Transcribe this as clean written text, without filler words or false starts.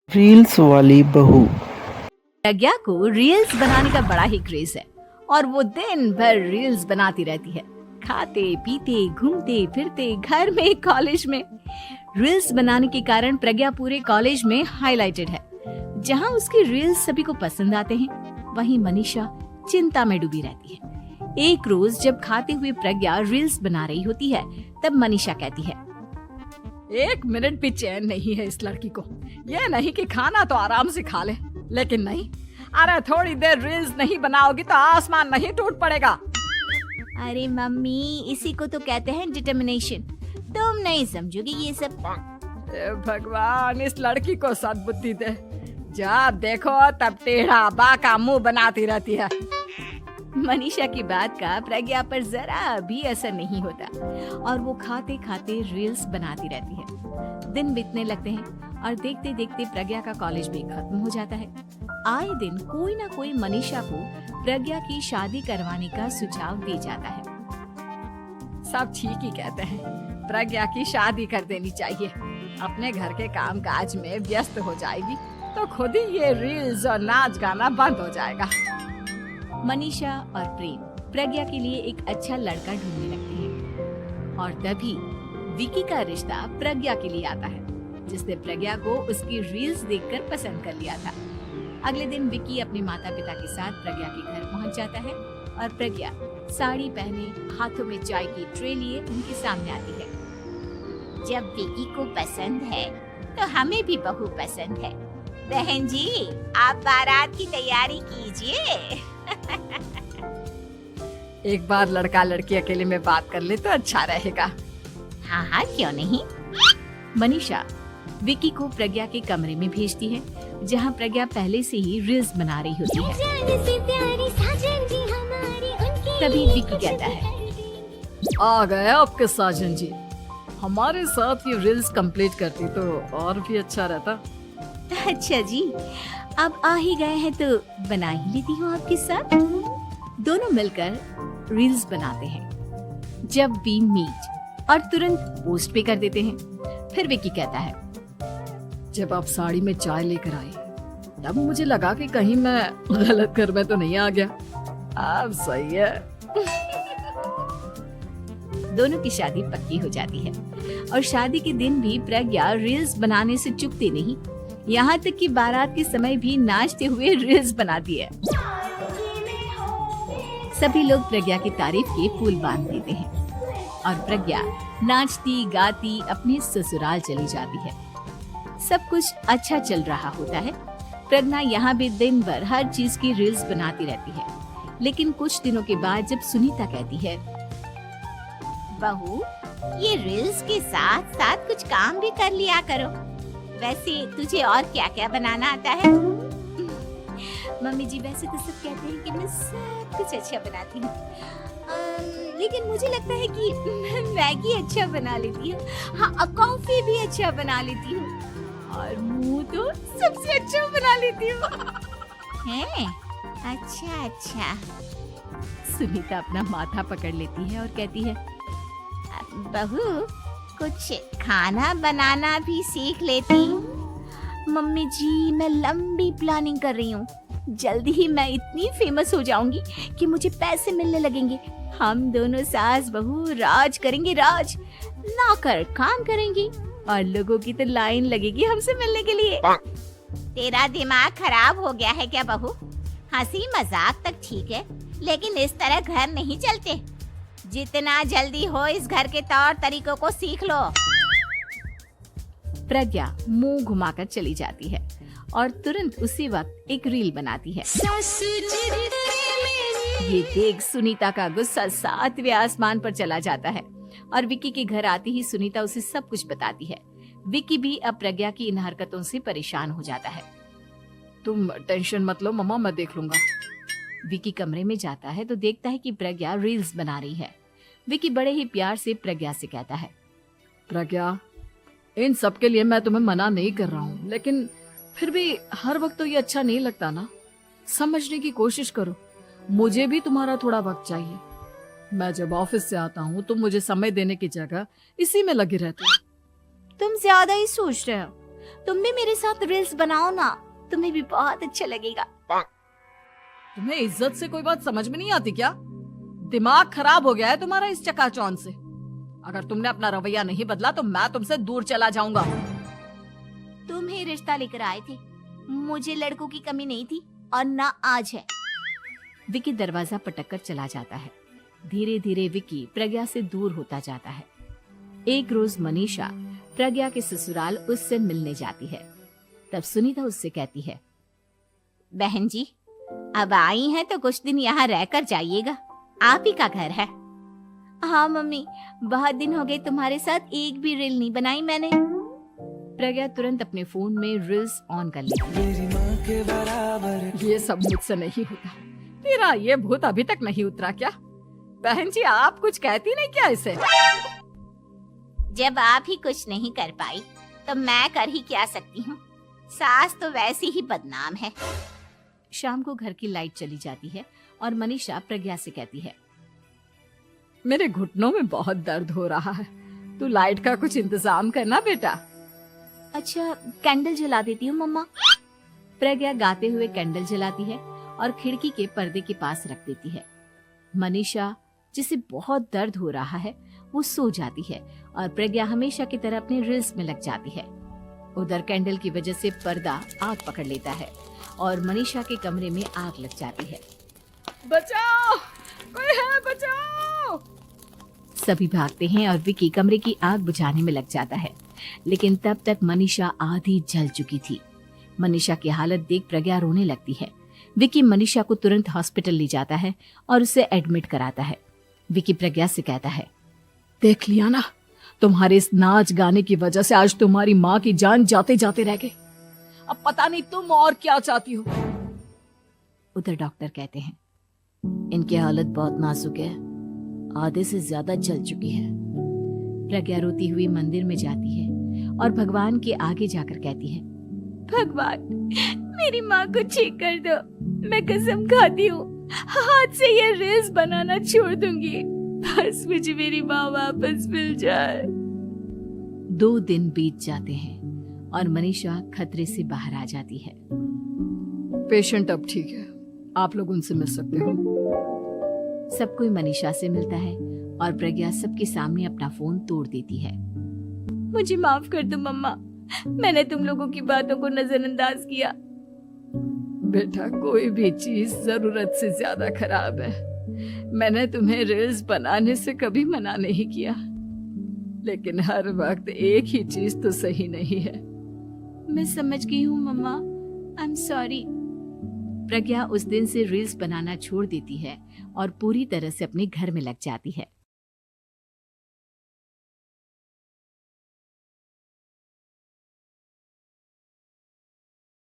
Reels वाली बहू। प्रज्ञा को रील्स बनाने का बड़ा ही क्रेज है और वो दिन भर रील्स बनाती रहती है। खाते पीते घूमते फिरते घर में कॉलेज में रील्स बनाने के कारण प्रज्ञा पूरे कॉलेज में हाईलाइटेड है। जहां उसकी रील्स सभी को पसंद आते हैं, वहीं मनीषा चिंता में डूबी रहती है। एक रोज जब खाते हुए प्रज्ञा रील्स बना रही होती है, तब मनीषा कहती है, एक मिनट भी चैन नहीं है इस लड़की को। ये नहीं कि खाना तो आराम से खा ले, लेकिन नहीं, अरे थोड़ी देर रील्स नहीं बनाओगी तो आसमान नहीं टूट पड़ेगा। अरे मम्मी, इसी को तो कहते हैं डिटर्मिनेशन। तुम नहीं समझोगी ये सब। ए भगवान, इस लड़की को सद्बुद्धि दे। जब देखो तब टेढ़ा बाका मुंह बनाती रहती है। मनीषा की बात का प्रज्ञा पर जरा भी असर नहीं होता और वो खाते खाते रील्स बनाती रहती है। दिन बीतने लगते हैं और देखते देखते प्रज्ञा का कॉलेज भी खत्म हो जाता है। आए दिन कोई ना कोई मनीषा को प्रज्ञा की शादी करवाने का सुझाव दे जाता है। सब ठीक ही कहते हैं, प्रज्ञा की शादी कर देनी चाहिए। अपने घर के काम काज में व्यस्त हो जाएगी तो खुद ही ये रील्स और नाच गाना बंद हो जाएगा। मनीषा और प्रेम प्रज्ञा के लिए एक अच्छा लड़का ढूंढने लगते हैं और तभी विकी का रिश्ता प्रज्ञा के लिए आता है, जिसने प्रज्ञा को उसकी रील्स देखकर पसंद कर लिया था। अगले दिन विकी अपने माता पिता के साथ प्रज्ञा के घर पहुंच जाता है और प्रज्ञा साड़ी पहने हाथों में चाय की ट्रे लिए उनके सामने आती है। जब विकी को पसंद है तो हमें भी बहू पसंद है। बहन जी, आप बारात की तैयारी कीजिए। एक बार लड़का लड़की अकेले में बात कर ले तो अच्छा रहेगा। हाँ हाँ, क्यों नहीं। मनीषा विकी को प्रज्ञा के कमरे में भेजती है, जहां प्रज्ञा पहले से ही रील्स बना रही होती है। तभी विकी कहता है, आ गए आपके साजन जी। हमारे साथ ये रील्स कंप्लीट करती तो और भी अच्छा रहता। अच्छा जी, अब आ ही गए हैं तो बना ही लेती हूँ आपके साथ। दोनों मिलकर रील्स बनाते हैं। जब वी मीट और तुरंत पोस्ट भी कर देते हैं। फिर विकी कहता है, जब आप साड़ी में चाय लेकर आई तब मुझे लगा कि कहीं मैं गलत घर में तो नहीं आ गया। अब सही है। दोनों की शादी पक्की हो जाती है और शादी के दिन भी प्रज्ञा रील्स बनाने से चूकती नहीं। यहाँ तक कि बारात के समय भी नाचते हुए रील्स बनाती है। सभी लोग प्रज्ञा की तारीफ के पुल बांध देते हैं और प्रज्ञा नाचती गाती अपने ससुराल चली जाती है। सब कुछ अच्छा चल रहा होता है। प्रज्ञा यहाँ भी दिन भर हर चीज की रील्स बनाती रहती है। लेकिन कुछ दिनों के बाद जब सुनीता कहती है, बहू, ये रील्स के साथ साथ कुछ काम भी कर लिया करो। वैसे तुझे और क्या क्या बनाना आता है? मम्मी जी, वैसे तो सब कहते हैं कि मैं सब कुछ अच्छा बनाती हूँ, लेकिन मुझे लगता है कि मैं मैगी अच्छा बना लेती हूँ। हाँ, कॉफी भी अच्छा बना लेती हूँ और मुंह तो सबसे अच्छा बना लेती हूँ। हैं? अच्छा अच्छा। सुनीता अपना माथा पकड़ लेती है और कहती है, बहू, कुछ खाना बनाना भी सीख लेती। मम्मी जी, मैं लंबी प्लानिंग कर रही हूँ। जल्दी ही मैं इतनी फेमस हो जाऊंगी कि मुझे पैसे मिलने लगेंगे। हम दोनों सास बहू राज करेंगे, राज नौकर काम करेंगे और लोगों की तो लाइन लगेगी हमसे मिलने के लिए। तेरा दिमाग खराब हो गया है क्या बहू? हंसी मजाक तक ठीक है, लेकिन इस तरह घर नहीं चलते। जितना जल्दी हो इस घर के तौर तरीकों को सीख लो। प्रज्ञा मुंह घुमाकर चली जाती है और तुरंत उसी वक्त एक रील बनाती है। ये देख सुनीता का गुस्सा 7वें आसमान पर चला जाता है और विकी के घर आती ही सुनीता उसे सब कुछ बताती है। विकी भी अब प्रज्ञा की इन हरकतों से परेशान हो जाता है। तुम टेंशन मत लो मम्मा, मैं देख लूंगा। विकी कमरे में जाता है तो देखता है कि प्रज्ञा रील्स बना रही है। विकी बड़े ही प्यार से प्रज्ञा से कहता है, प्रज्ञा, इन सब के लिए मैं तुम्हें मना नहीं कर रहा हूँ, लेकिन फिर भी हर वक्त तो ये अच्छा नहीं लगता ना। समझने की कोशिश करो, मुझे भी तुम्हारा थोड़ा वक्त चाहिए। मैं जब ऑफिस से आता हूँ तो मुझे समय देने की जगह इसी में लगी रहती है। तुम ज्यादा ही सोच रहे हो। तुम भी मेरे साथ रील्स बनाओ ना, तुम्हें भी बहुत अच्छा लगेगा। तुम्हें इज्जत से कोई बात समझ में नहीं आती क्या? दिमाग खराब हो गया है तुम्हारा इस चकाचौंध से। अगर तुमने अपना रवैया नहीं बदला तो मैं तुमसे दूर चला जाऊंगा। तुम ही रिश्ता लेकर आए थे, मुझे लड़कों की कमी नहीं थी और ना आज है। विकी दरवाजा पटक कर चला जाता है। धीरे धीरे विकी प्रज्ञा से दूर होता जाता है। एक रोज मनीषा प्रज्ञा के ससुराल उससे मिलने जाती है। तब सुनीता उससे कहती है, बहन जी, अब आई हैं तो कुछ दिन यहाँ रहकर जाइएगा, आप ही का घर है। हाँ मम्मी, बहुत दिन हो गए तुम्हारे साथ एक भी रील नहीं बनाई मैंने। प्रज्ञा तुरंत अपने फोन में रील्स ऑन कर लेती है। ये सब मुझसे नहीं होता। तेरा ये भूत अभी तक नहीं उतरा क्या? बहन जी, आप कुछ कहती नहीं क्या इसे? जब आप ही कुछ नहीं कर पाई तो मैं कर ही क्या सकती हूँ। सास तो वैसी ही बदनाम है। शाम को घर की लाइट चली जाती है और मनीषा प्रज्ञा से कहती है, मेरे घुटनों में बहुत दर्द हो रहा है, तू लाइट का कुछ इंतजाम करना बेटा। अच्छा, कैंडल जला देती हूँ मम्मा। प्रज्ञा गाते हुए कैंडल जलाती है और खिड़की के पर्दे के पास रख देती है। मनीषा, जिसे बहुत दर्द हो रहा है, वो सो जाती है और प्रज्ञा हमेशा की तरह अपने रील्स में लग जाती है। उधर कैंडल की वजह से पर्दा आग पकड़ लेता है और मनीषा के कमरे में आग लग जाती है। बचाओ, कोई है, बचाओ। सभी भागते हैं और विकी कमरे की आग बुझाने में लग जाता है, लेकिन तब तक मनीषा आधी जल चुकी थी। मनीषा की हालत देख प्रज्ञा रोने लगती है। विकी मनीषा को तुरंत हॉस्पिटल ले जाता है और उसे एडमिट कराता है। विकी प्रज्ञा से कहता है, देख लिया ना, तुम्हारे इस नाच गाने की वजह से आज तुम्हारी माँ की जान जाते जाते रह गई। अब पता नहीं तुम और क्या चाहती हो। उधर डॉक्टर कहते हैं, इनकी हालत बहुत नाजुक है, आधे से ज्यादा जल चुकी है। प्रज्ञा रोती हुई मंदिर में जाती है और भगवान के आगे जाकर कहती है, भगवान, मेरी माँ को ठीक कर दो। मैं कसम खाती हूँ हाथ से ये रील्स बनाना छोड़ दूंगी, बस मुझे मेरी माँ वापस मिल जाए। 2 दिन बीत जाते हैं और मनीषा खतरे से बाहर आ जाती है। पेशेंट अब ठीक है, आप लोग उनसे मिल सकते हो। सब कोई मनीषा से मिलता है और प्रज्ञा सबके सामने अपना फोन तोड़ देती है। मुझे माफ कर दो मम्मा, मैंने तुम लोगों की बातों को नजरअंदाज किया। बेटा, कोई भी चीज जरूरत से ज्यादा खराब है। मैंने तुम्हें रील्स बनाने से कभी मना नहीं किया, लेकिन हर वक्त एक ही चीज तो सही नहीं है। मैं समझ गई हूँ मम्मा, आई एम सॉरी। प्रज्ञा उस दिन से रील्स बनाना छोड़ देती है और पूरी तरह से अपने घर में लग जाती है।